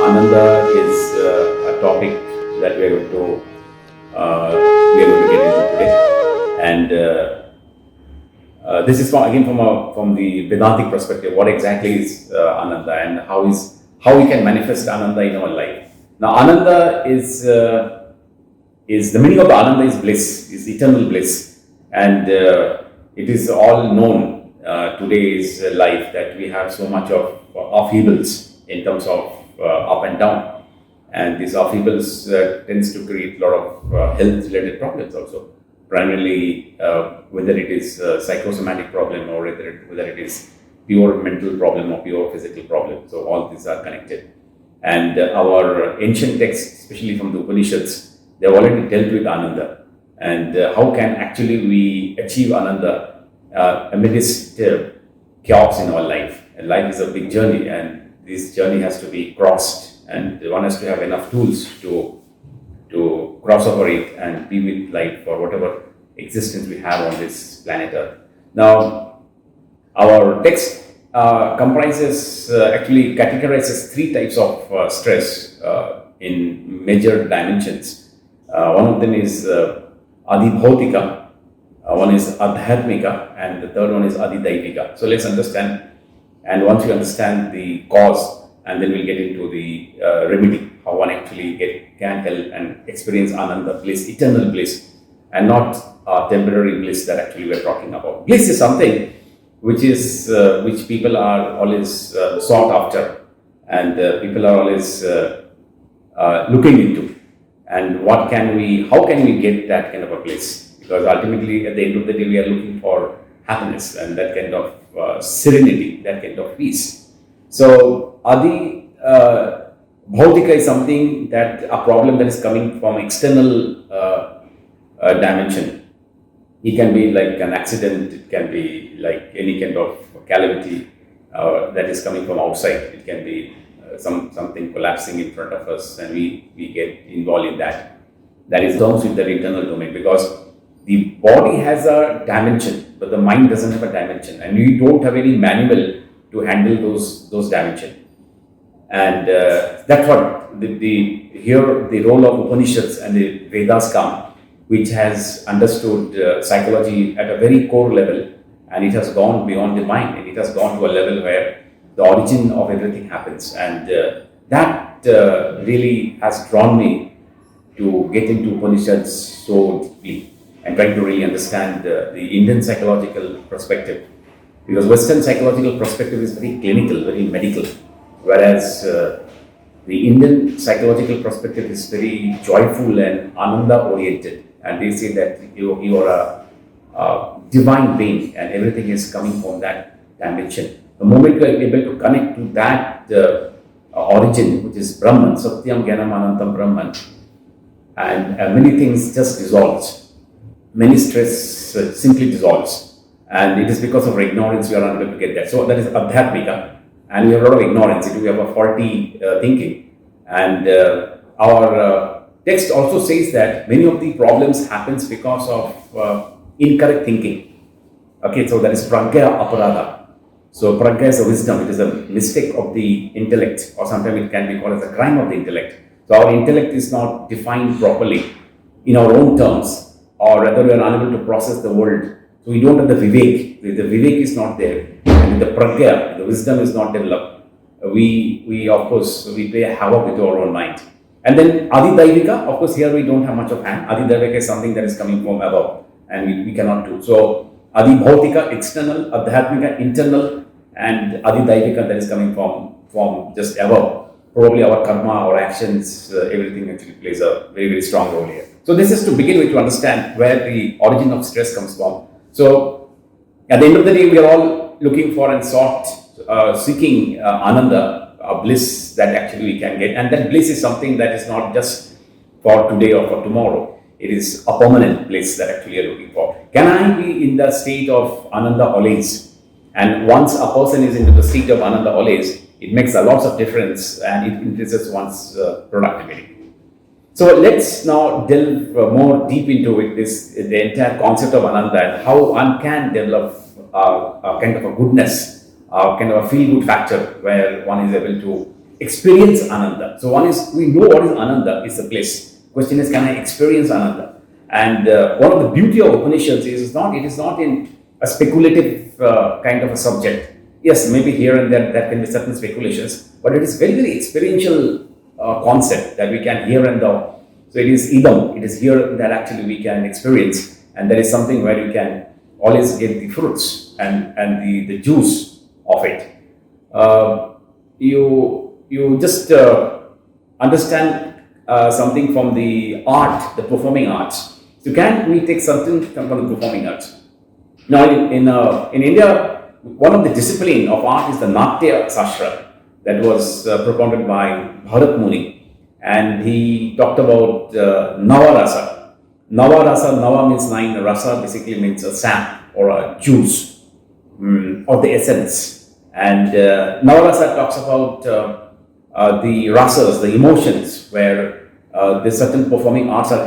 Ananda is a topic that we are going to get into today, and this is from the Vedantic perspective. What exactly is Ananda, and how we can manifest Ananda in our life? Now, Ananda is the meaning of the Ananda is bliss, is eternal bliss, and it is all known today's life that we have so much of upheavals in terms of up and down, and these upheavals tends to create a lot of health-related problems also. Primarily, whether it is a psychosomatic problem or whether it is pure mental problem or pure physical problem. So all these are connected. And our ancient texts, especially from the Upanishads, they have already dealt with Ananda. And how can actually we achieve Ananda amidst chaos in our life? And life is a big journey, and this journey has to be crossed, and one has to have enough tools to cross over it and be with life for whatever existence we have on this planet Earth. Now, our text actually categorizes three types of stress in major dimensions. One of them is adhibhautika, one is adhyatmika, and the third one is adidaivika. So let's understand, and once you understand the cause, and then we'll get into the remedy, how one actually can help and experience Ananda, bliss, eternal bliss, and not temporary bliss that actually we're talking about. Bliss is something which people are always sought after, and people are always looking into. And how can we get that kind of a bliss? Because ultimately, at the end of the day, we are looking for happiness and that kind of serenity, that kind of peace. So, bhautika is something a problem that is coming from external dimension. It can be like an accident, it can be like any kind of calamity that is coming from outside. It can be something collapsing in front of us, and we get involved in that. That is comes with the internal domain, because the body has a dimension, but the mind doesn't have a dimension, and we don't have any manual to handle those dimensions. And that's what the role of Upanishads and the Vedas come, which has understood psychology at a very core level, and it has gone beyond the mind, and it has gone to a level where the origin of everything happens. And that really has drawn me to get into Upanishads so deeply and trying to really understand the Indian psychological perspective, because Western psychological perspective is very clinical, very medical, whereas the Indian psychological perspective is very joyful and Ananda oriented, and they say that you are a divine being and everything is coming from that dimension. The moment you are able to connect to that origin, which is Brahman, Satyam Jnanam Anantam Brahman, and many things just dissolves. Many stress simply dissolves, and it is because of ignorance we are unable to get that. So that is adhyatmika, and we have a lot of ignorance. We have a faulty thinking, and our text also says that many of the problems happens because of incorrect thinking. Okay, so that is pragya aparadha. So pragya is a wisdom, it is a mistake of the intellect, or sometimes it can be called as a crime of the intellect. So our intellect is not defined properly in our own terms, or rather we are unable to process the world. So we don't have the Vivek. The Vivek is not there, and the pragya, the wisdom is not developed. We of course play havoc with our own mind. And then adidaivika, of course here we don't have much of hand. Adidaivika is something that is coming from above, and we cannot do. So adhibhautika, external, adhyatmika, internal, and adidaivika, that is coming from just above. Probably our karma, our actions, everything actually plays a very, very strong role here. So this is to begin with, to understand where the origin of stress comes from. So at the end of the day, we are all looking for and seeking Ananda, a bliss that actually we can get. And that bliss is something that is not just for today or for tomorrow. It is a permanent bliss that actually we are looking for. Can I be in the state of Ananda always? And once a person is into the state of Ananda always, it makes a lot of difference, and it increases one's productivity. So let's now delve more deep into it, the entire concept of Ananda, and how one can develop a kind of a goodness, kind of a feel-good factor, where one is able to experience Ananda. So one is, we know what is Ananda, is the bliss. Question is, can I experience Ananda? And one of the beauty of Upanishads is it is not in a speculative kind of a subject. Yes, maybe here and there can be certain speculations, but it is very, very experiential concept that we can hear and now. So it is idam, it is here that actually we can experience, and there is something where you can always get the fruits and the juice of it. You just understand something from the art, the performing arts. So can we take something from the performing arts? Now in India, one of the discipline of art is the Natya Sastra that was propounded by Bharat Muni, and he talked about Navarasa. Nava means 9, rasa basically means a sap or a juice or the essence. And Navarasa talks about the rasas, the emotions, where the certain performing arts are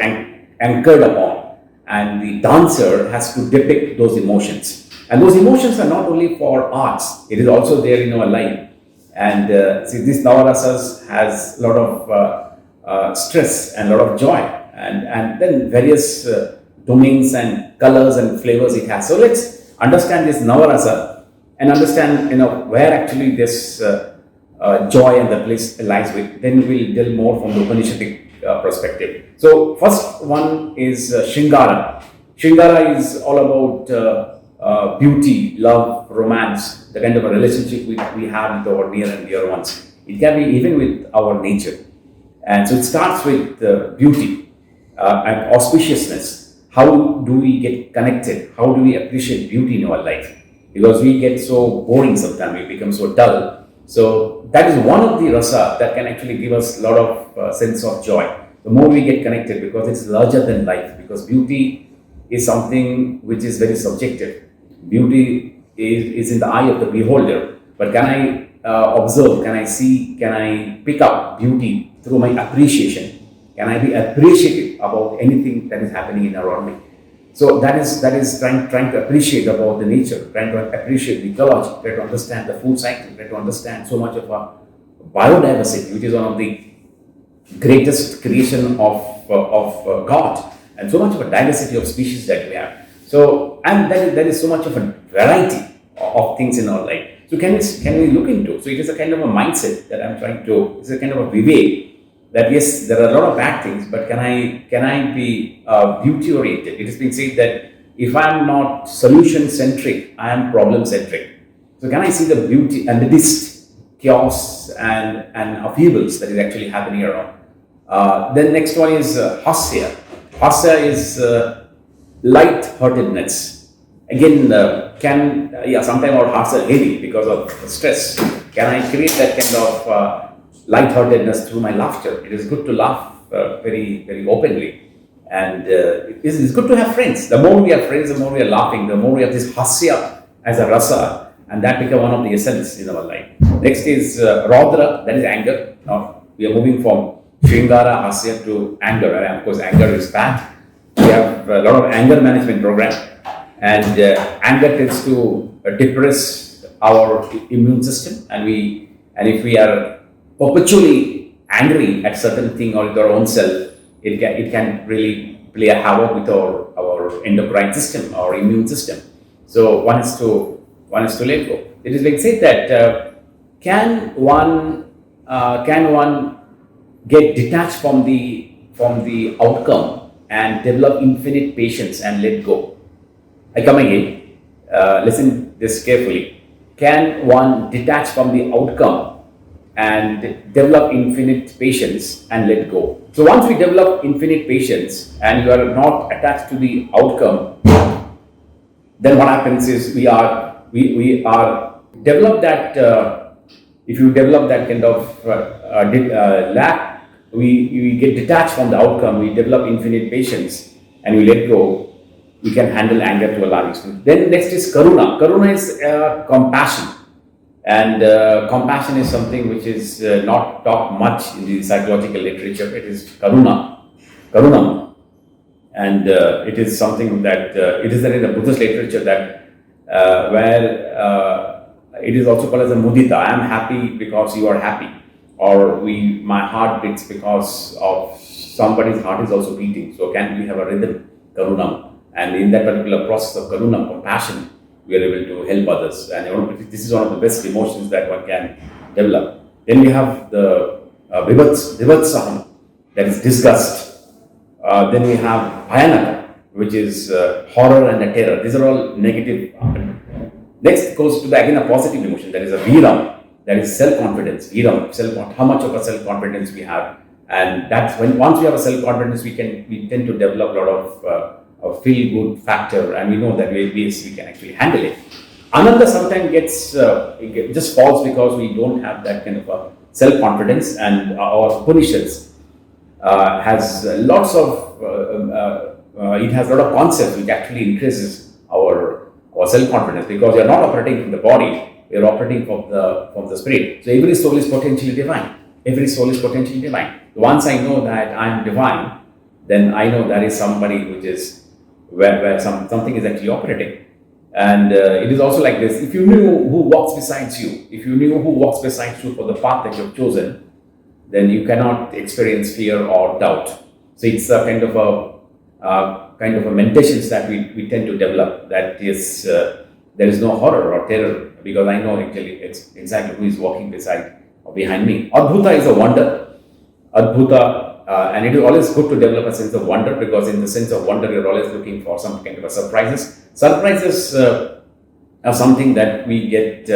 anchored upon, and the dancer has to depict those emotions. And those emotions are not only for arts, it is also there in our life. And see, this Navarasas has a lot of stress and a lot of joy, and then various domains and colors and flavors it has. So let's understand this Navarasa and understand where actually this joy and the bliss lies with. Then we'll delve more from the Upanishadic perspective. So first one is Shringara. Shringara is all about beauty, love, romance, the kind of a relationship we have with our near and dear ones. It can be even with our nature. And so it starts with beauty and auspiciousness. How do we get connected? How do we appreciate beauty in our life? Because we get so boring sometimes, we become so dull. So that is one of the rasa that can actually give us a lot of sense of joy. The more we get connected, because it's larger than life, because beauty is something which is very subjective. Beauty is in the eye of the beholder. But can I observe, can I see, can I pick up beauty through my appreciation? Can I be appreciative about anything that is happening around me? So that is trying to appreciate about the nature, trying to appreciate the ecology, trying to understand the food cycle, trying to understand so much of our biodiversity, which is one of the greatest creation of God, and so much of a diversity of species that we have. So, and there is so much of a variety of things in our life. So can we look into? So it is a kind of a mindset that I'm trying to. It's a kind of a vivek. That yes, there are a lot of bad things, but can I be beauty oriented? It has been said that if I am not solution centric, I am problem centric. So can I see the beauty and the dist, chaos and upheavals that is actually happening around? Then next one is hasya. Hasya is light-heartedness. Again, sometimes our hearts are heavy because of stress. Can I create that kind of lightheartedness through my laughter? It is good to laugh very, very openly, and it is good to have friends. The more we have friends, the more we are laughing, the more we have this hasya as a rasa, and that becomes one of the essence in our life. Next is raudra, that is anger. Now we are moving from shringara, hasya to anger, and of course anger is bad. We have a lot of anger management program, and anger tends to depress our immune system, and if we are perpetually angry at certain thing or with our own self, it can really play a havoc with our endocrine system, our immune system. So one is to let go. It is like said that can one get detached from the outcome and develop infinite patience and let go? I come again. Listen this carefully. Can one detach from the outcome and develop infinite patience and let go? So once we develop infinite patience and you are not attached to the outcome, then what happens is we are develop that. If you develop that kind of lack, we get detached from the outcome. We develop infinite patience and we let go. We can handle anger to a large extent. Then next is karuna. Karuna is compassion. And compassion is something which is not talked much in the psychological literature. It is karunam, and it is something that it is there in the Buddhist literature that where it is also called as a mudita. I am happy because you are happy, or my heart beats because of somebody's heart is also beating. So can we have a rhythm, karuna, and in that particular process of karuna, compassion, we are able to help others. And this is one of the best emotions that one can develop. Then we have the vivatsaham, that is disgust. Then we have bhayanaka, which is horror and a terror. These are all negative. Next goes to again a positive emotion, that is a viram, that is self-confidence. Viram, how much of a self-confidence we have. And that's when once we have a self-confidence, we tend to develop a lot of a feel-good factor, and we know that we can actually handle it. Ananda sometimes just falls because we don't have that kind of a self-confidence, and our Upanishads has lots of it has a lot of concepts which actually increases our self-confidence, because we are not operating from the body, we are operating from the spirit. So every soul is potentially divine. Every soul is potentially divine. Once I know that I am divine, then I know there is somebody which is where something is actually operating. And it is also like this: if you knew who walks beside you for the path that you have chosen, then you cannot experience fear or doubt. So it's a kind of a meditations that we tend to develop. That is, there is no horror or terror, because I know actually it's exactly who is walking beside or behind me. Adbhuta is a wonder. Adbhuta. And it is always good to develop a sense of wonder, because in the sense of wonder, you're always looking for some kind of a surprises. Surprises are something that we get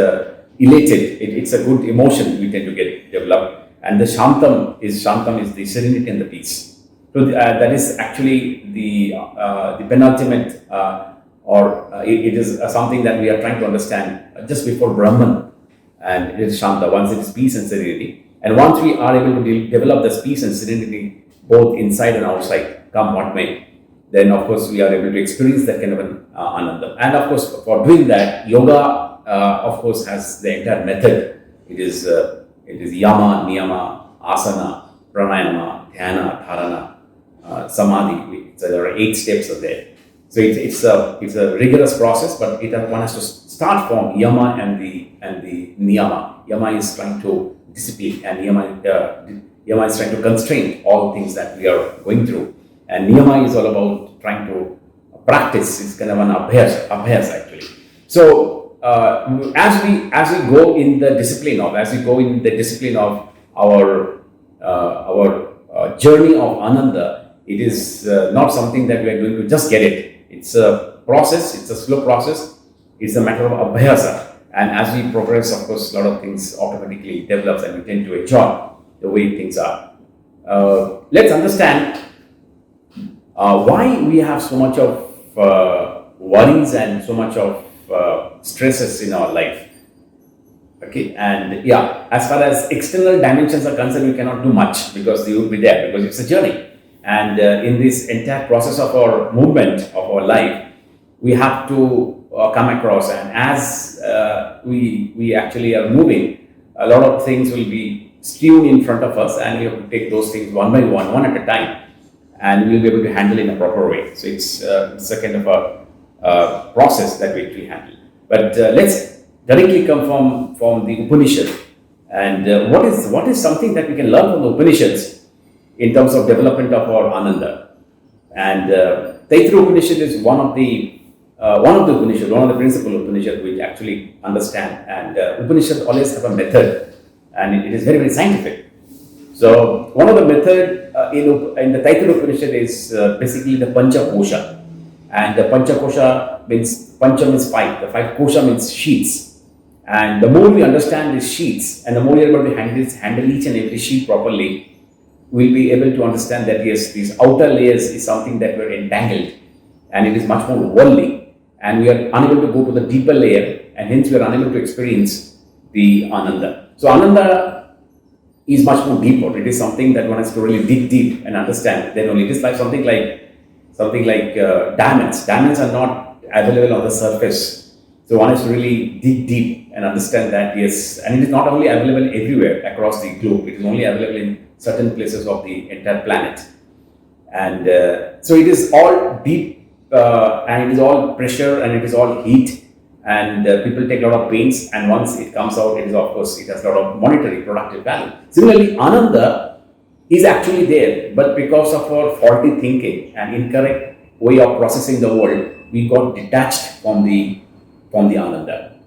elated. It's a good emotion we tend to get developed. And the shantam is the serenity and the peace. So that is actually the penultimate, it is something that we are trying to understand just before Brahman, and it is shanta. Once it is peace and serenity. And once we are able to develop this peace and serenity both inside and outside, come what may, then of course we are able to experience that kind of an ananda. And of course, for doing that, yoga of course has the entire method. It is yama, niyama, asana, pranayama, dhyana, dharana, samadhi. So there are 8 steps of there. So it's a rigorous process, but one has to start from yama and the niyama. Yama is trying to discipline, and niyama is trying to constrain all things that we are going through, and niyama is all about trying to practice. It's kind of an abhyas actually. So as we go in the discipline of our journey of Ananda, it is not something that we are going to just get it. It's a process. It's a slow process. It's a matter of abhyasa. And as we progress, of course, a lot of things automatically develops, and we tend to enjoy the way things are. Let's understand why we have so much of worries and so much of stresses in our life. Okay, and yeah, as far as external dimensions are concerned, we cannot do much because they would be there, because it's a journey. And in this entire process of our movement, of our life, we have to come across, and as we actually are moving, a lot of things will be strewn in front of us, and we have to take those things one by one at a time, and we'll be able to handle in a proper way. So it's a kind of a process that we actually handle. But let's directly come from the Upanishad, and what is something that we can learn from the Upanishads in terms of development of our Ananda. And Taittiriya Upanishad is one of the principal Upanishad which actually understand, and Upanishad always have a method, and it is very, very scientific. So one of the method in the Taittiriya Upanishad is basically the Pancha Kosha, and the Pancha Kosha means, Pancha means 5, the 5 Kosha means sheets, and the more we understand these sheets, and the more we are able to handle each and every sheet properly, we'll be able to understand that yes, these outer layers is something that we're entangled, and it is much more worldly, and we are unable to go to the deeper layer, and hence we are unable to experience the Ananda. So Ananda is much more deeper. It is something that one has to really dig deep and understand. Then only it is like something like diamonds. Diamonds are not available on the surface. So one has to really dig deep and understand that yes, and it is not only available everywhere across the globe. It is only available in certain places of the entire planet. And so it is all deep, and it is all pressure, and it is all heat, and people take a lot of pains, and once it comes out, it is, of course, it has a lot of monetary productive value. Similarly, Ananda is actually there, but because of our faulty thinking and incorrect way of processing the world, we got detached from the Ananda.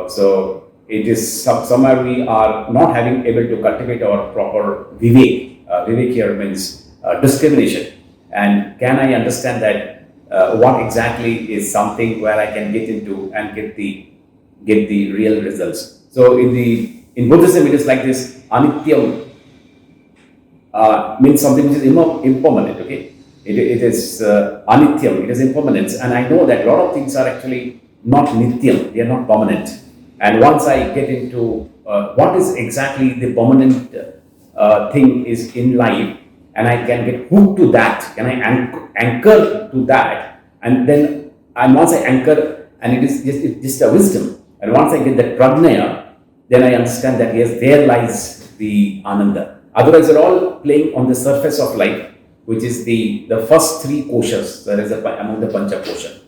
So it is somewhere we are not having able to cultivate our proper Vivek. Vivek here means discrimination. And can I understand that what exactly is something where I can get into and get the real results? So in Buddhism, it is like this: anityam means something which is impermanent. Okay, it is anityam. It is impermanence, and I know that a lot of things are actually not nityam. They are not permanent. And once I get into what is exactly the permanent thing is in life, and I can get hooked to that, can I anchor to that, and once I anchor, and it is just a wisdom, and once I get that prajna, then I understand that yes, there lies the Ananda. Otherwise, they're all playing on the surface of life, which is the first three koshas that is among the Pancha Kosha.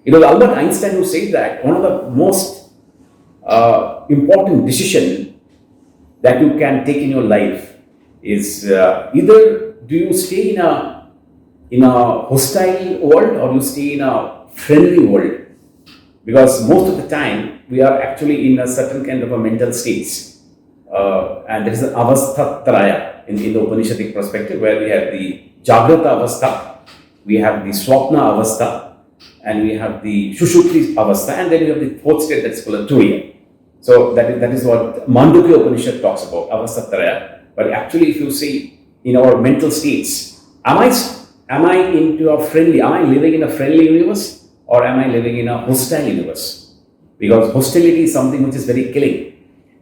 It was Albert Einstein who said that one of the most important decision that you can take in your life is either do you stay in a hostile world or you stay in a friendly world, because most of the time we are actually in a certain kind of a mental states, and there is an avasthatraya in the Upanishadic perspective, where we have the Jagrata Avastha, we have the Swapna Avastha, and we have the Shushupti Avastha, and then we have the fourth state, that's called a Turiya. So that is what Mandukya Upanishad talks about, Avasthatraya. But actually, if you see in our mental states, am I into a friendly? Am I living in a friendly universe, or am I living in a hostile universe? Because hostility is something which is very killing.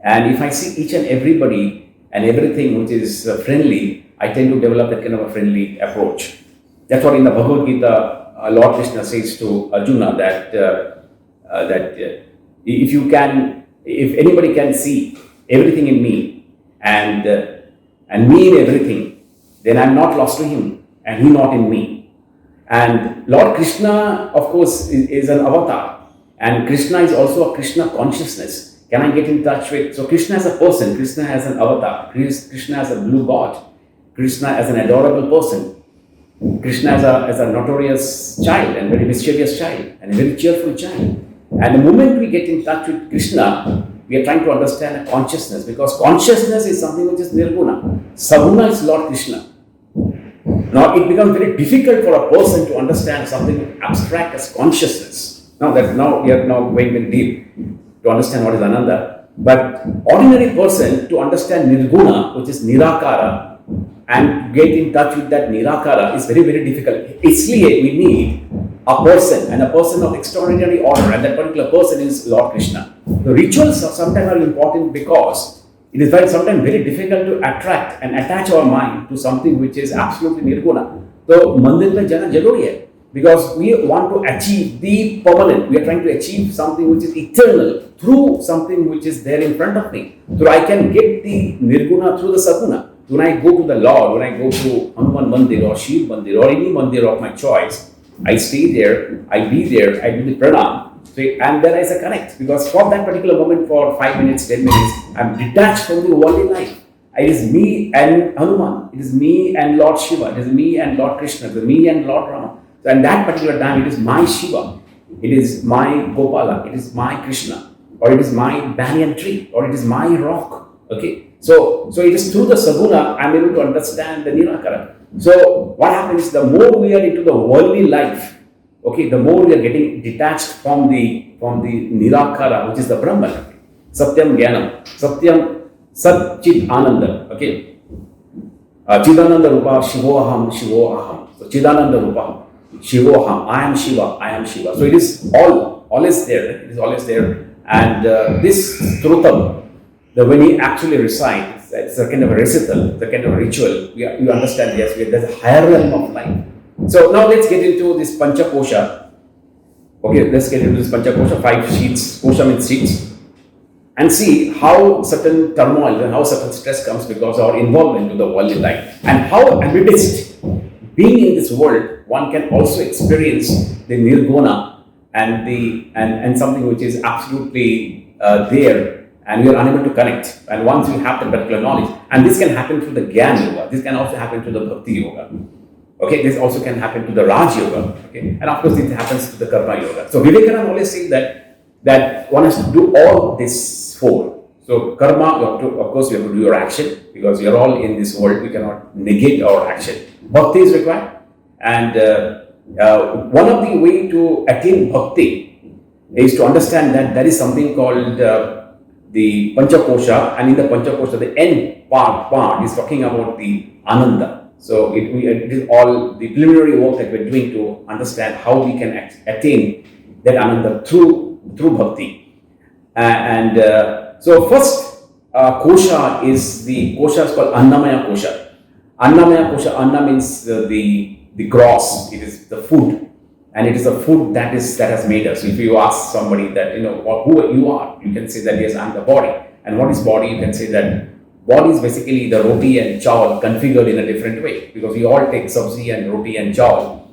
And if I see each and everybody and everything which is friendly, I tend to develop that kind of a friendly approach. That's what in the Bhagavad Gita, Lord Krishna says to Arjuna that if anybody can see everything in me and me in everything, then I'm not lost to him and he not in me. And Lord Krishna, of course, is an avatar, and Krishna is also a Krishna consciousness. Can I get in touch with? So Krishna as a person, Krishna as an avatar, Krishna as a blue god, Krishna as an adorable person, Krishna as a notorious child and very mischievous child and a very cheerful child. And the moment we get in touch with Krishna, we are trying to understand a consciousness, because consciousness is something which is nirguna. Saguna is Lord Krishna. Now it becomes very difficult for a person to understand something abstract as consciousness. Now we are now going very deep to understand what is Ananda. But ordinary person to understand nirguna, which is nirakara, and get in touch with that nirakara is very, very difficult. Isliye we need a person, and a person of extraordinary order, and that particular person is Lord Krishna. The rituals sometimes are important because it is sometimes very difficult to attract and attach our mind to something which is absolutely nirguna. So mandir mein jana jaruri hai, because we want to achieve the permanent. We are trying to achieve something which is eternal through something which is there in front of me. So I can get the nirguna through the saguna. When I go to the Lord, when I go to Hanuman Mandir or Shiv Mandir or any mandir of my choice, I stay there, I be there, I do the pranam, and there is a connect, because for that particular moment, for 5 minutes, 10 minutes, I'm detached from the worldly life. It is me and Hanuman, it is me and Lord Shiva, it is me and Lord Krishna, it is me and Lord Rama. So at that particular time, it is my Shiva, it is my Gopala, it is my Krishna, or it is my banyan tree, or it is my rock. Okay, so it is through the Saguna I'm able to understand the Nirakara. So what happens, the more we are into the worldly life, okay, the more we are getting detached from the Nirakara, which is the Brahman. Satyam Jnanam, Satyam Sat Chit Ananda, okay. Chidananda Rupa Shivoaham, Shivoaham. So Chidananda Rupa, Shivoaham, I am Shiva, I am Shiva. So it is always there, it is always there. And this Strutam, when he actually recites, it's a kind of a recital, it's a kind of a ritual. You understand, yes, there's a higher realm of life. So now let's get into this Pancha Kosha. Okay, let's get into this Pancha Kosha, 5 sheets, Kosha means sheets, and see how certain turmoil and how certain stress comes because of our involvement in the worldly life, and how amidst being in this world, one can also experience the nirguna and something which is absolutely there, and you are unable to connect. And once you have the particular knowledge, and this can happen through the Gyan Yoga, this can also happen through the Bhakti Yoga. Okay, this also can happen to the Raj Yoga. Okay, and of course it happens to the Karma Yoga. So Vivekananda always says that one has to do all these four. So karma, you have to, of course, you have to do your action because we are all in this world. We cannot negate our action. Bhakti is required, and one of the way to attain bhakti is to understand that there is something called the Panchakosha, and in the Panchakosha, the end part is talking about the Ananda. So it is all the preliminary work that we're doing to understand how we can attain that Ananda through bhakti. So first kosha is called Annamaya Kosha. Annamaya Kosha, Anna means the gross, it is the food, and it is the food that has made us. If you ask somebody that, who you are, you can say that yes, I'm the body. And what is body? You can say that body is basically the roti and chawal configured in a different way, because we all take sabzi and roti and chawal,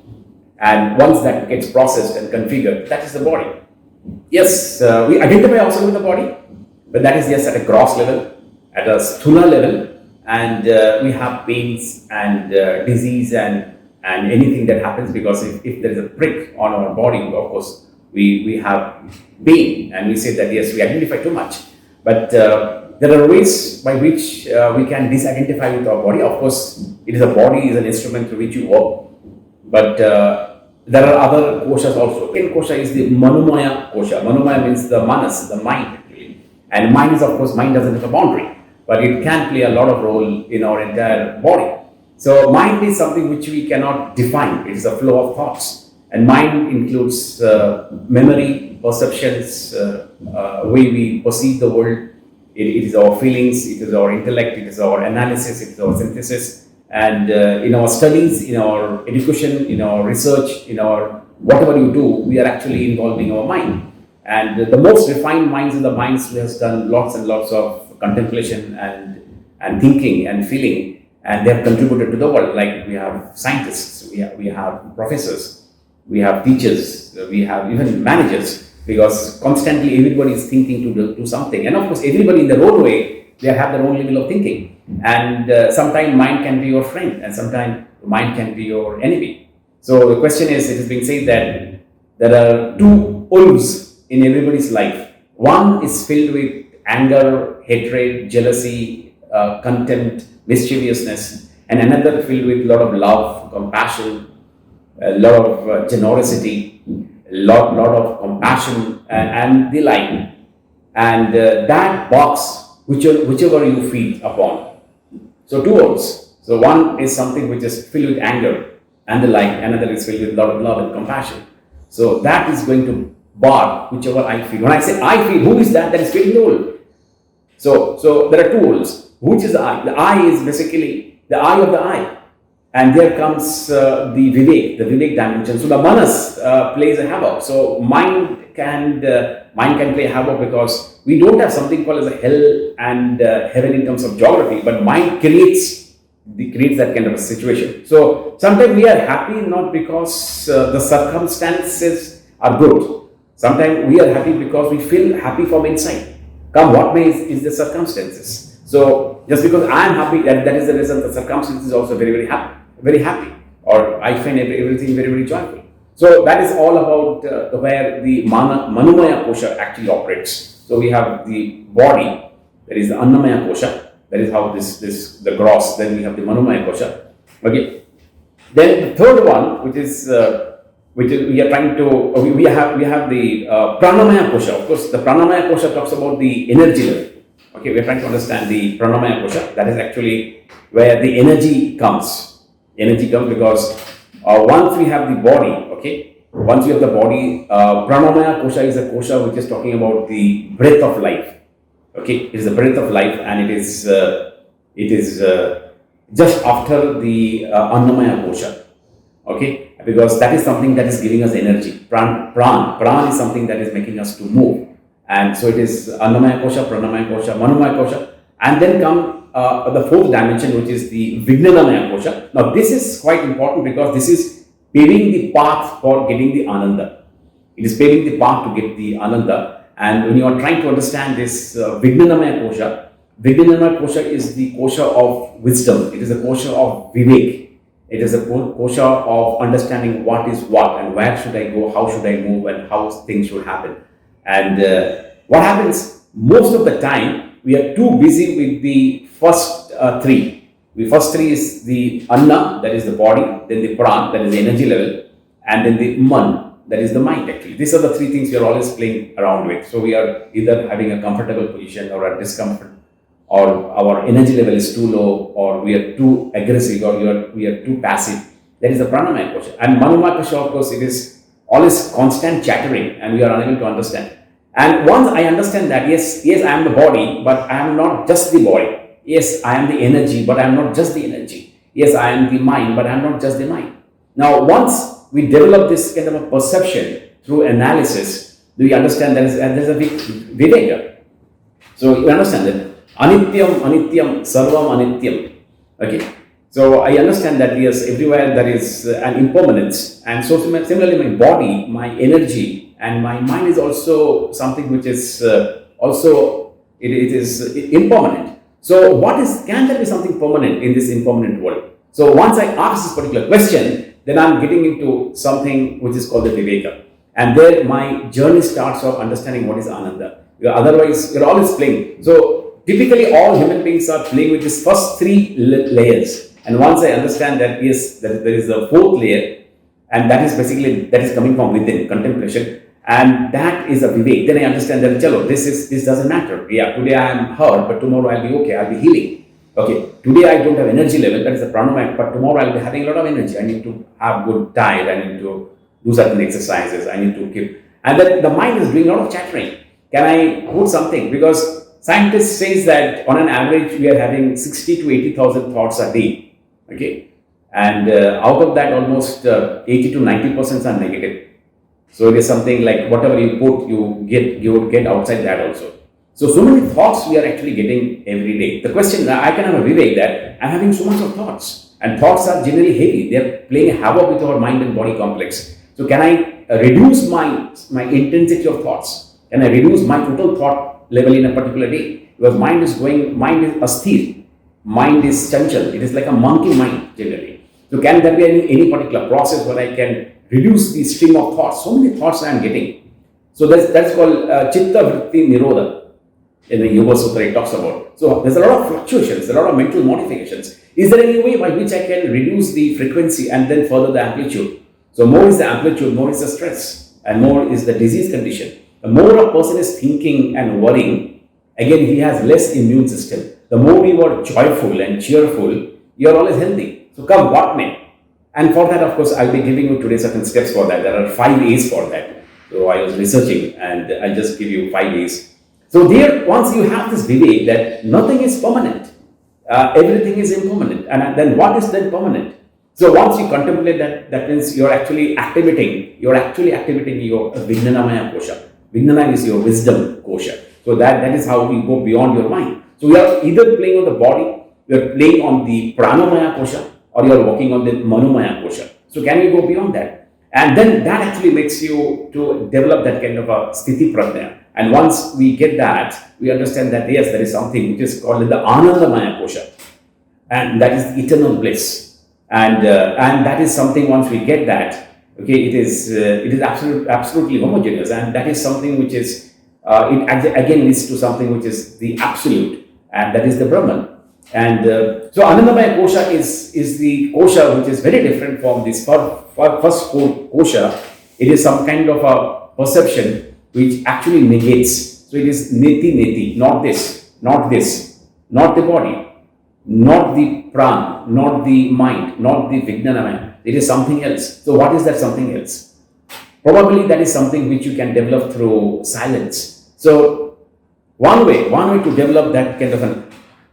and once that gets processed and configured, that is the body. Yes, we identify also with the body, but that is just at a gross level, at a sthula level, and we have pains and disease and anything that happens, because if there is a prick on our body, of course we have pain, and we say that yes, we identify too much. But there are ways by which we can disidentify with our body. Of course, the body is an instrument through which you work, but there are other koshas also. Second kosha is the Manomaya kosha. Manomaya means the manas, the mind, actually. And mind is, of course, mind doesn't have a boundary, but it can play a lot of role in our entire body. So mind is something which we cannot define. It is a flow of thoughts. And mind includes memory, perceptions, way we perceive the world. It is our feelings, it is our intellect, it is our analysis, it is our synthesis. And in our studies, in our education, in our research, in our whatever you do, we are actually involving our mind. And the most refined minds are the minds who has done lots and lots of contemplation and thinking and feeling, and they have contributed to the world. Like we have scientists, we have professors, we have teachers, we have even managers, because constantly everybody is thinking to do something. And of course, everybody in their own way, they have their own level of thinking. And sometimes mind can be your friend, and sometimes mind can be your enemy. So the question is, it is being said that there are two wolves in everybody's life. One is filled with anger, hatred, jealousy, contempt, mischievousness, and another filled with a lot of love, compassion, a lot of generosity, lot of compassion and the like. And that box, whichever you feed upon. So two words. So one is something which is filled with anger and the like, another is filled with a lot of love and compassion. So that is going to bar whichever I feed. When I say I feed, who is that? That is feeding the world. So there are two worlds. Which is the I? The I is basically the eye of the I. And there comes the Vivek dimension. So the manas plays a havoc. So mind can play havoc, because we don't have something called as a hell and heaven in terms of geography, but mind creates that kind of a situation. So sometimes we are happy not because the circumstances are good. Sometimes we are happy because we feel happy from inside. Come what may is the circumstances. So just because I am happy, that is the reason the circumstances is also very, very happy. Very happy, or I find everything very, very joyful. So that is all about where the Manomaya Kosha actually operates. So we have the body, that is the Annamaya Kosha, that is how the gross, then we have the Manomaya Kosha. Okay. Then the third one, which is we are trying to, we have the Pranamaya Kosha. Of course, the Pranamaya Kosha talks about the energy level. Okay, we are trying to understand the Pranamaya Kosha. That is actually where the energy comes. Energy comes because once we have the body, okay, once you have the body, Pranamaya Kosha is a kosha which is talking about the breath of life. Okay, it is the breath of life, and it is just after the Annamaya Kosha. Okay, because that is something that is giving us energy. Pran is something that is making us to move, and so it is Annamaya Kosha, Pranamaya Kosha, Manomaya Kosha, and then come the fourth dimension, which is the Vijnanamaya Kosha. Now this is quite important, because this is paving the path for getting the Ananda. It is paving the path to get the Ananda. And when you are trying to understand this Vijnanamaya kosha, Vijnanamaya kosha is the kosha of wisdom. It is a kosha of Vivek. It is a kosha of understanding what is what and where should I go, how should I move, and how things should happen. And what happens most of the time, we are too busy with the first three. The first three is the Anna, that is the body, then the Pran, that is the energy level, and then the Man, that is the mind actually. These are the three things we are always playing around with. So we are either having a comfortable position or a discomfort, or our energy level is too low, or we are too aggressive, or we are too passive. That is the Pranamaya kosha. And Manomaya kosha, of course, it is always constant chattering and we are unable to understand. And once I understand that, yes, I am the body, but I am not just the body. Yes, I am the energy, but I am not just the energy. Yes, I am the mind, but I am not just the mind. Now, once we develop this kind of a perception through analysis, do we understand that there is a Viveka? So you understand that Anityam, Sarvam Anityam. Okay. So I understand that yes, everywhere there is an impermanence, and so similarly, my body, my energy, and my mind is also something which is also it is impermanent. So can there be something permanent in this impermanent world? So once I ask this particular question, then I'm getting into something which is called the Viveka, and there my journey starts of understanding what is Ananda. Otherwise, you're always playing. So typically, all human beings are playing with these first three layers. And once I understand that yes, there is a fourth layer, and that is coming from within, contemplation, and that is a Vivek. Then I understand that this doesn't matter. Yeah, today I am hurt, but tomorrow I'll be okay. I'll be healing. Okay, today I don't have energy level. That is the pranamaya, but tomorrow I'll be having a lot of energy. I need to have good diet. I need to do certain exercises. I need to keep, and then the mind is doing a lot of chattering. Can I put something? Because scientists says that on an average we are having 60 to 80,000 thoughts a day. Okay, and out of that, almost 80 to 90% are negative. So it is something like whatever you put, you get outside that also. So many thoughts we are actually getting every day. The question I can have a Vivek that I'm having so much of thoughts, and thoughts are generally heavy. They are playing havoc with our mind and body complex. So can I reduce my intensity of thoughts? Can I reduce my total thought level in a particular day? Because mind is asthir. Mind is chanchal. It is like a monkey mind generally. So can there be any particular process where I can reduce the stream of thoughts? So many thoughts I am getting. So that's called chitta vritti nirodha. In the Yoga Sutra it talks about. So there's a lot of fluctuations, a lot of mental modifications. Is there any way by which I can reduce the frequency and then further the amplitude? So more is the amplitude, more is the stress, and more is the disease condition. The more a person is thinking and worrying, again he has less immune system. The more you are joyful and cheerful, you are always healthy. So come what may. And for that, of course, I'll be giving you today certain steps for that. There are 5 A's for that. So I was researching and I'll just give you 5 A's. So there, once you have this Vivek that nothing is permanent, everything is impermanent. And then what is then permanent? So once you contemplate that means you're actually activating your Vijnanamaya kosha. Vijnana is your wisdom kosha. So that is how we go beyond your mind. So we are either playing on the body, we are playing on the pranamaya kosha, or you are working on the manomaya kosha. So can you go beyond that? And then that actually makes you to develop that kind of a sthiti prajna. And once we get that, we understand that yes, there is something which is called the anandamaya kosha, and that is the eternal bliss. And that is something once we get that, okay, it is absolutely homogeneous, and that is something which is it again leads to something which is the absolute. And that is the Brahman. And so Anandamaya kosha is the kosha which is very different from this first kosha. It is some kind of a perception which actually negates. So it is neti, not this, not the body, not the pran, not the mind, not the vijnanamaya. It is something else. So what is that something else? Probably that is something which you can develop through silence. So one way to develop that kind of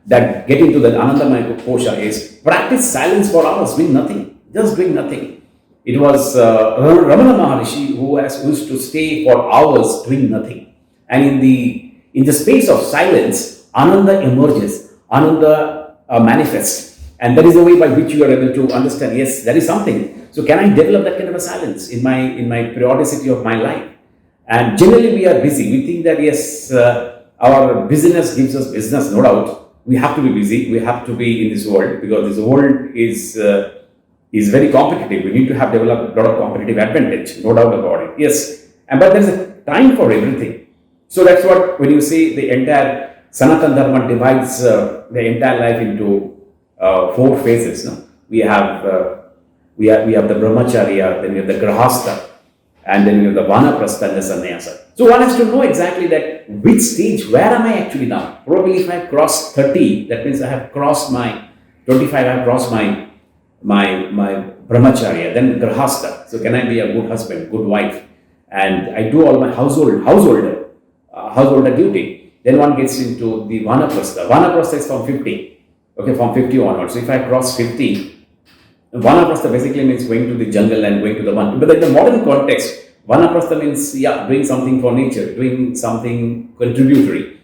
get into that Anandamaya kosha is practice silence for hours, doing nothing, just doing nothing. It was Ramana Maharishi who used to stay for hours doing nothing, and in the space of silence, Ananda emerges, Ananda manifests. And that is the way by which you are able to understand, yes, there is something. So can I develop that kind of a silence in my periodicity of my life? And generally we are busy. We think that yes, our busyness gives us business, no doubt. We have to be busy. We have to be in this world because this world is very competitive. We need to have developed a lot of competitive advantage, no doubt about it. Yes, and but there is a time for everything. So that's what when you say the entire Sanatan Dharma divides the entire life into four phases. No? We have the brahmacharya, then we have the grahastha, and then we have the vanaprastha and the sannyasa. So one has to know exactly that which stage, where am I actually now? Probably if I have crossed 30, that means I have crossed my 25, I have crossed my brahmacharya, then grahastha. So can I be a good husband, good wife, and I do all my householder duty. Then one gets into the vanaprastha. Vanaprastha is from 50. Okay, from 50 onwards. So if I cross 50, vanaprastha basically means going to the jungle and going to the one. But in the modern context, vanaprastha means doing something for nature, doing something contributory,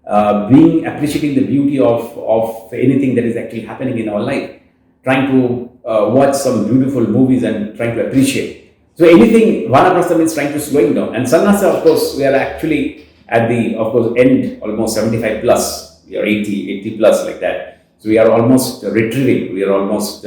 appreciating the beauty of anything that is actually happening in our life, trying to watch some beautiful movies and trying to appreciate. So anything, vanaprastha means trying to slowing down. And sannyasa, of course, we are actually at the, of course, end, almost 75 plus, we are 80 plus like that. So we are almost retrieving, we are almost,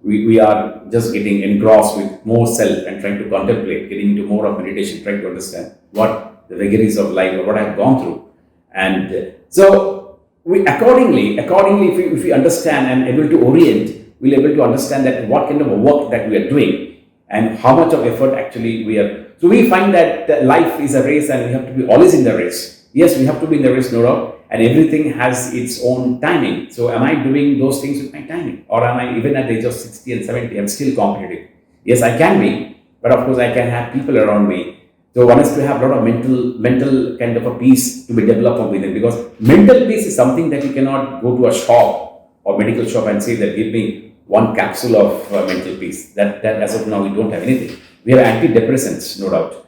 we are just getting engrossed with more self and trying to contemplate, getting into more of meditation, trying to understand what the vagaries of life or what I have gone through. And so we accordingly, if we understand and able to orient, we'll able to understand that what kind of a work that we are doing and how much of effort actually we are. So we find that life is a race and we have to be always in the race. Yes, we have to be in the race, no doubt, and everything has its own timing. So am I doing those things with my timing? Or am I, even at the age of 60 and 70, I'm still competitive? Yes, I can be, but of course I can have people around me. So one has to have a lot of mental kind of a peace to be developed from within, because mental peace is something that you cannot go to a shop or medical shop and say that give me one capsule of mental peace. That as of now we don't have anything. We have antidepressants, no doubt.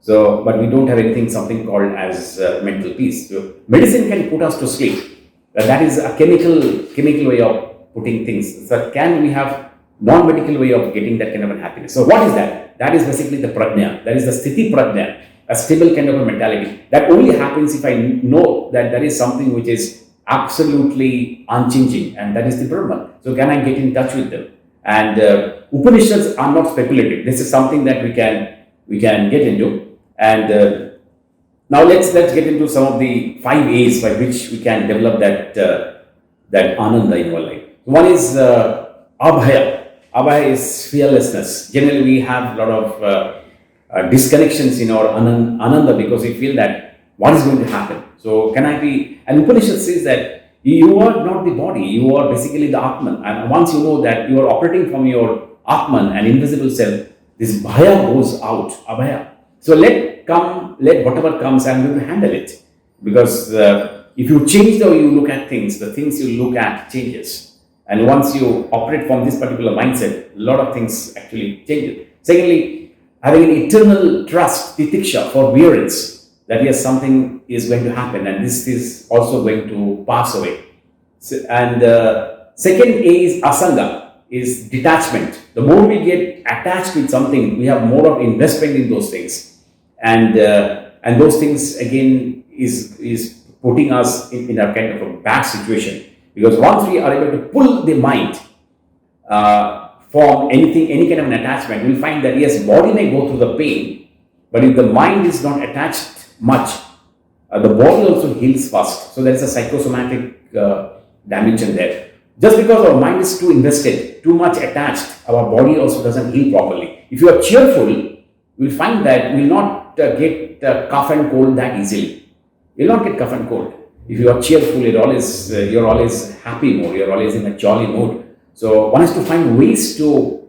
So, but we don't have anything, something called as mental peace. So medicine can put us to sleep. That is a chemical way of putting things. So can we have non-medical way of getting that kind of a happiness? So what is that? That is basically the prajna. That is the sthiti prajna, a stable kind of a mentality. That only happens if I know that there is something which is absolutely unchanging, and that is the Brahman. So can I get in touch with them? And Upanishads are not speculative. This is something that we can get into. And now let's get into some of the 5 A's by which we can develop that Ananda in our life. One is abhaya. Abhaya is fearlessness. Generally, we have a lot of disconnections in our Ananda because we feel that what is going to happen. So can I be? And Upanishad says that you are not the body, you are basically the Atman. And once you know that you are operating from your Atman, an invisible self, this bhaya goes out, abhaya. So let whatever comes, I'm going to handle it. Because if you change the way you look at things, the things you look at changes. And once you operate from this particular mindset, a lot of things actually change. Secondly, having an eternal trust, titiksha, forbearance, that yes, something is going to happen and this is also going to pass away. So, and second A is asanga, is detachment. The more we get attached with something, we have more of investment in those things. And those things again is putting us in a kind of a bad situation. Because once we are able to pull the mind from any kind of an attachment, we'll find that yes, body may go through the pain, but if the mind is not attached much, the body also heals fast. So there is a psychosomatic dimension there. Just because our mind is too invested, too much attached, our body also doesn't heal properly. If you are cheerful, we'll find that we will not get cough and cold that easily. You will not get cough and cold. If you are cheerful, you're always happy mode, you're always in a jolly mode. So one has to find ways to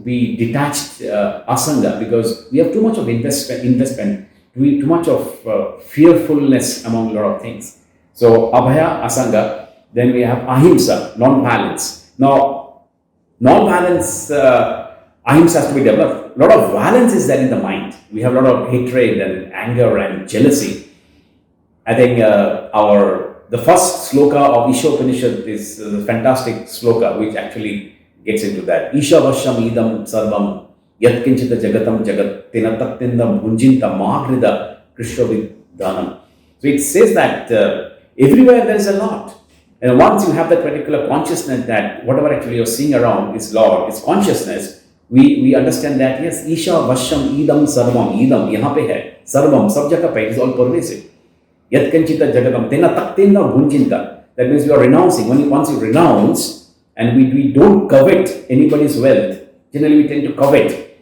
be detached asanga, because we have too much of investment, too much of fearfulness among a lot of things. So abhaya, asanga. Then we have ahimsa, non-violence. Now, non-violence, ahimsa has to be developed. A lot of violence is there in the mind. We have a lot of hatred and anger and jealousy. I think the first sloka of Isha Upanishad is a fantastic sloka which actually gets into that. Isha Vasham Idam Sarvam Yatkinchita Jagatam Jagat Tina Tattinda Bhunjinta Magrida Krishna Vidhanam. So it says that everywhere there is a Lord. And once you have that particular consciousness that whatever actually you're seeing around is Lord, is consciousness, we understand that yes, Isha Vasham Idam Sarvam, Idam, yahan pe hai, Sarvam, sab jagah pe, it is all pervasive. Yat Kanchita Jagatam, Tena Taktinda Bhunjinta. That means you are renouncing. Once you renounce, and we don't covet anybody's wealth, generally we tend to covet.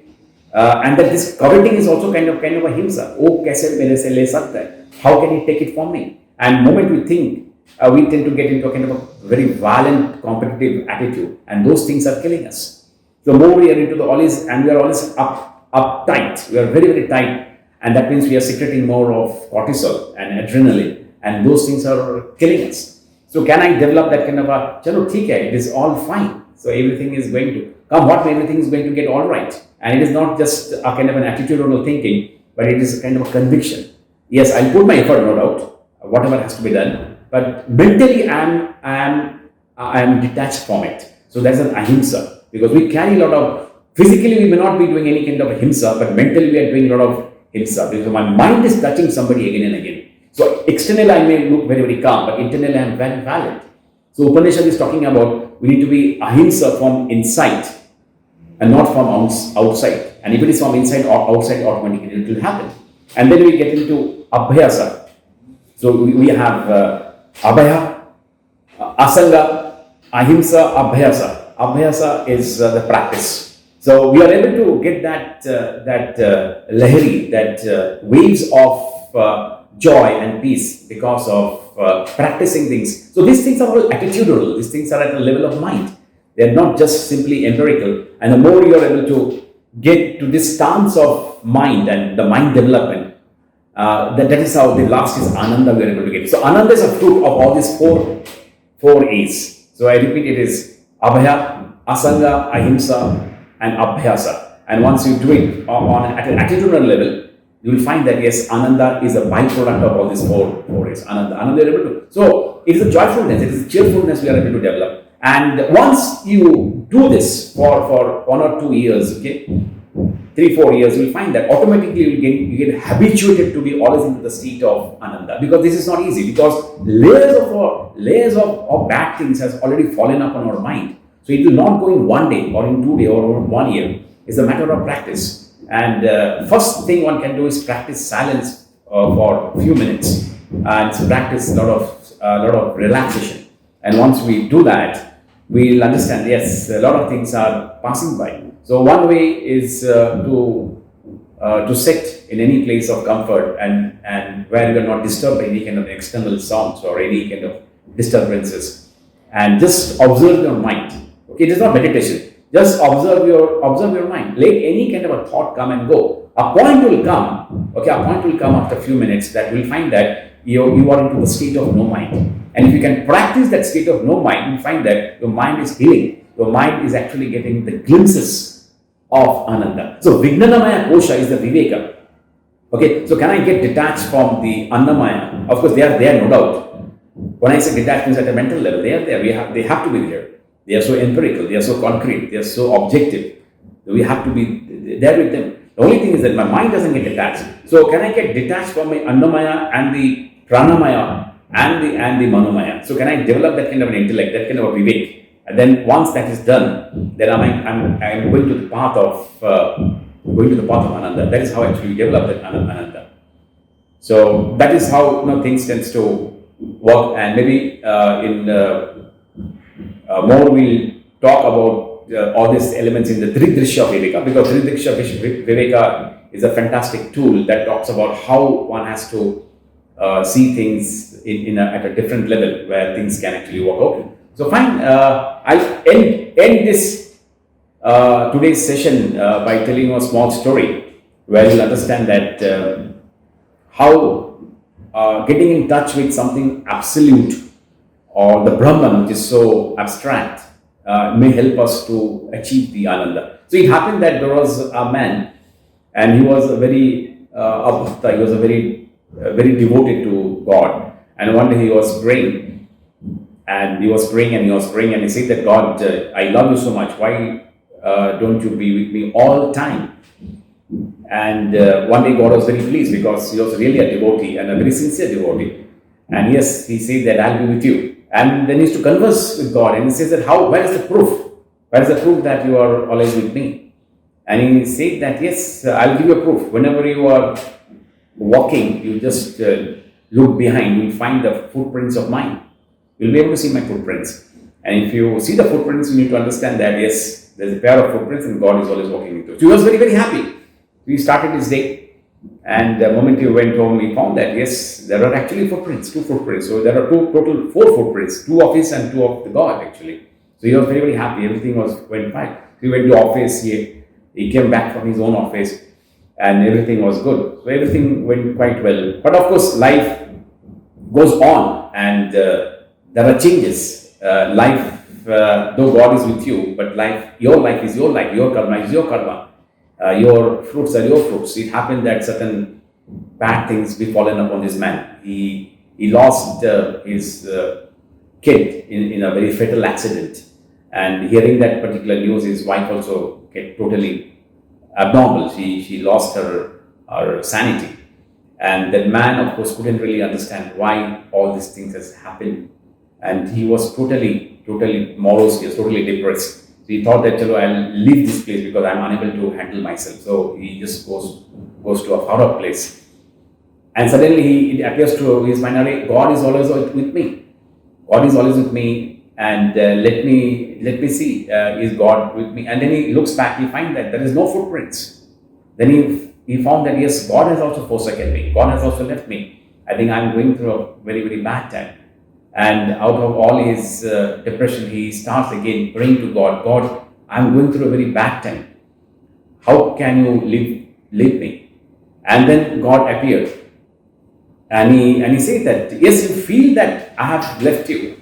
And that this coveting is also kind of a himsa. Oh, kaise mere se le sakta hai? How can he take it from me? And moment we think, we tend to get into a kind of a very violent, competitive attitude, and those things are killing us. The more we are into the always, and we are always uptight, we are very, very tight, and that means we are secreting more of cortisol and adrenaline, and those things are killing us. So can I develop that kind of a, chalo, theek hai, it is all fine. So everything is going to come, everything is going to get all right. And it is not just a kind of an attitudinal thinking, but it is a kind of a conviction. Yes, I'll put my effort, no doubt, whatever has to be done, but mentally I am detached from it. So that's an ahimsa, because we carry a lot of, physically we may not be doing any kind of ahimsa, but mentally we are doing a lot of himsa, because my mind is touching somebody again and again. So externally I may look very, very calm, but internally I am very violent. So Upanishad is talking about we need to be ahimsa from inside and not from outside. And if it is from inside or outside, automatically it will happen. And then we get into abhyasa. So we have abhaya, asanga, ahimsa, abhyasa. Abhyasa is the practice. So we are able to get that lahari, that waves of joy and peace because of practicing things. So these things are all attitudinal. These things are at the level of mind. They are not just simply empirical. And the more you are able to get to this stance of mind and the mind development, that is how the last is Ananda we are able to get. So Ananda is a fruit of all these four A's. So I repeat, it is Abhaya, Asanga, Ahimsa, and Abhyasa. And once you do it at an attitudinal level, you will find that yes, Ananda is a byproduct of all these four A's. Ananda we are able to. So it is a joyfulness, it is a cheerfulness we are able to develop. And once you do this for 1 or 2 years, okay, 3-4 years, you will find that automatically you get habituated to be always into the state of Ananda, because this is not easy, because layers of bad things has already fallen up on our mind. So it will not go in 1 day or in 2 days or 1 year. It's a matter of practice. And first thing one can do is practice silence for a few minutes, and practice a lot of relaxation. And once we do that, we'll understand, yes, a lot of things are passing by. So one way is to sit in any place of comfort and where you are not disturbed by any kind of external sounds or any kind of disturbances, and just observe your mind. Okay, it is not meditation. Just observe your mind. Let any kind of a thought come and go. A point will come. Okay, a point will come after a few minutes that will find that you are into the state of no mind. And if you can practice that state of no mind, you find that your mind is healing. Your mind is actually getting the glimpses of Ananda. So Vijnanamaya Kosha is the Viveka. Okay, so can I get detached from the Annamaya? Of course, they are there, no doubt. When I say detachment at a mental level, they are there. They have to be there. They are so empirical. They are so concrete. They are so objective. We have to be there with them. The only thing is that my mind doesn't get detached. So can I get detached from my Annamaya and the Pranamaya and the Manomaya? So can I develop that kind of an intellect, that kind of a Vivek? And then once that is done, then I'm going to the path of Ananda. That is how actually we develop that Ananda. So that is how things tends to work. And maybe more we'll talk about all these elements in the Tridrishya Viveka, because Tridrishya Viveka is a fantastic tool that talks about how one has to see things at a different level where things can actually work out. So fine, I'll end this today's session by telling you a small story where you'll understand that how getting in touch with something absolute or the Brahman, which is so abstract, may help us to achieve the Ananda. So it happened that there was a man, and he was a very very devoted to God, And one day he was praying, and he was praying and he was praying, and he said that God, I love you so much. Why don't you be with me all time? And one day God was very pleased because he was really a devotee and a very sincere devotee. And yes, he said that I'll be with you. And then he used to converse with God, and he says that where is the proof? Where is the proof that you are always with me? And he said that yes, I'll give you a proof. Whenever you are walking, you just look behind, you'll find the footprints of mine. You'll be able to see my footprints. And if you see the footprints, you need to understand that yes, there's a pair of footprints and God is always walking with you. So he was very, very happy. He started his day, and the moment he went home, he found that yes, there are actually footprints, 2 footprints. So there are total 4 footprints, 2 of his and 2 of the God actually. So he was very, very happy. Everything went fine. He went to office. He came back from his own office, and everything was good. So everything went quite well. But of course, life goes on, and there are changes. Though God is with you, but your life is your life. Your karma is your karma. Your fruits are your fruits. It happened that certain bad things befallen upon this man. He lost his kid in a very fatal accident, and hearing that particular news, his wife also get totally abnormal. She lost her sanity, and that man, of course, couldn't really understand why all these things has happened, and he was totally morose. He was totally depressed. So he thought that I'll leave this place because I'm unable to handle myself. So he just goes to a far up place, and suddenly it appears to his mind, God is always with me. God is always with me, and let me see, is God with me? And then he looks back, he finds that there is no footprints. Then he found that yes, God has also forsaken me. God has also left me. I think I'm going through a very, very bad time. And out of all his depression, he starts again praying to God. God, I'm going through a very bad time. How can you leave me? And then God appeared. And he said that, yes, you feel that I have left you.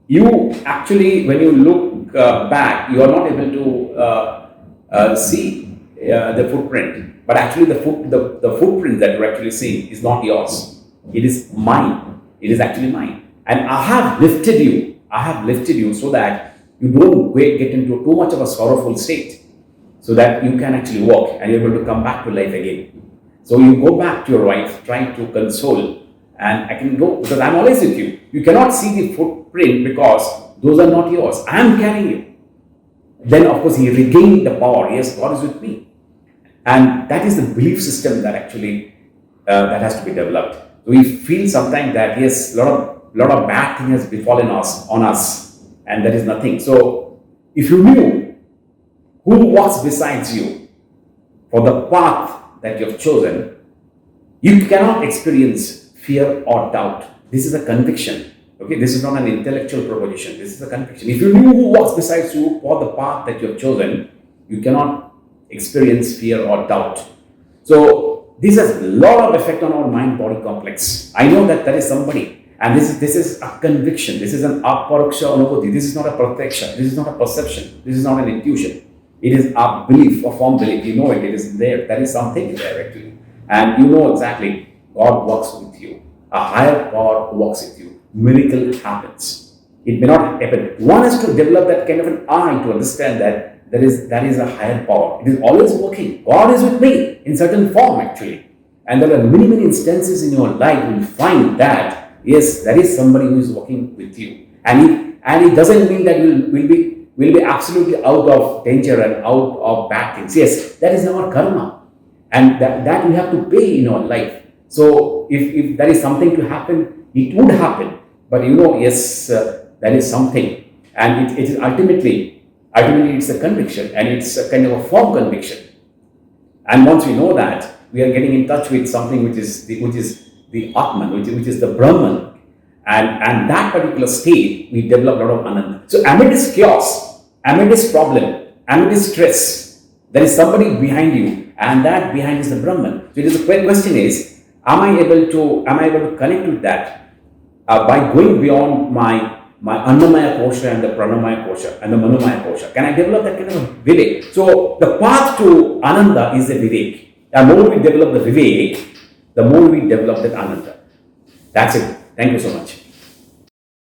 You actually, when you look back, you are not able to see the footprint. But actually, the footprint that you're actually seeing is not yours. It is mine. It is actually mine. And I have lifted you. I have lifted you so that you don't get into too much of a sorrowful state, so that you can actually walk and you're able to come back to life again. So you go back to your wife, trying to console, and I can go because I'm always with you. You cannot see the footprint because those are not yours. I am carrying you. Then, of course, he regained the power. Yes, God is with me. And that is the belief system that actually that has to be developed. We feel sometimes that yes, a lot of bad thing has befallen on us, and there is nothing. So if you knew who walks besides you for the path that you have chosen, you cannot experience fear or doubt. This is a conviction. Okay, this is not an intellectual proposition. This is a conviction. If you knew who walks besides you for the path that you have chosen, you cannot experience fear or doubt. So this has a lot of effect on our mind-body complex. I know that there is somebody, and this is a conviction. This is an aparaksha anubhuti. This is not a pratyaksha. This is not a perception. This is not an intuition. It is a belief, a firm belief. You know it. It is there. There is something there actually, and you know exactly. God walks with you. A higher power walks with you. Miracle happens. It may not happen. One has to develop that kind of an eye to understand that there is a higher power. It is always working. God is with me in certain form actually. And there are many, many instances in your life you will find that yes, there is somebody who is working with you. And it doesn't mean that we'll be absolutely out of danger and out of bad things. Yes, that is our karma. And that we have to pay in our life. So if there is something to happen, it would happen. But yes, there is something. And it is ultimately it's a conviction, and it's a kind of a firm conviction. And once we know that, we are getting in touch with something which is the Atman, which is the Brahman, and that particular state, we develop a lot of Ananda. So amidst chaos, amidst problem, amidst stress, there is somebody behind you, and that behind is the Brahman. So the question is, am I able to connect with that by going beyond my Annamaya Kosha and the Pranamaya Kosha and the Manomaya Kosha? Can I develop that kind of Vivek? So the path to Ananda is the Vivek. The more we develop the Vivek, the more we develop that Ananda. That's it. Thank you so much.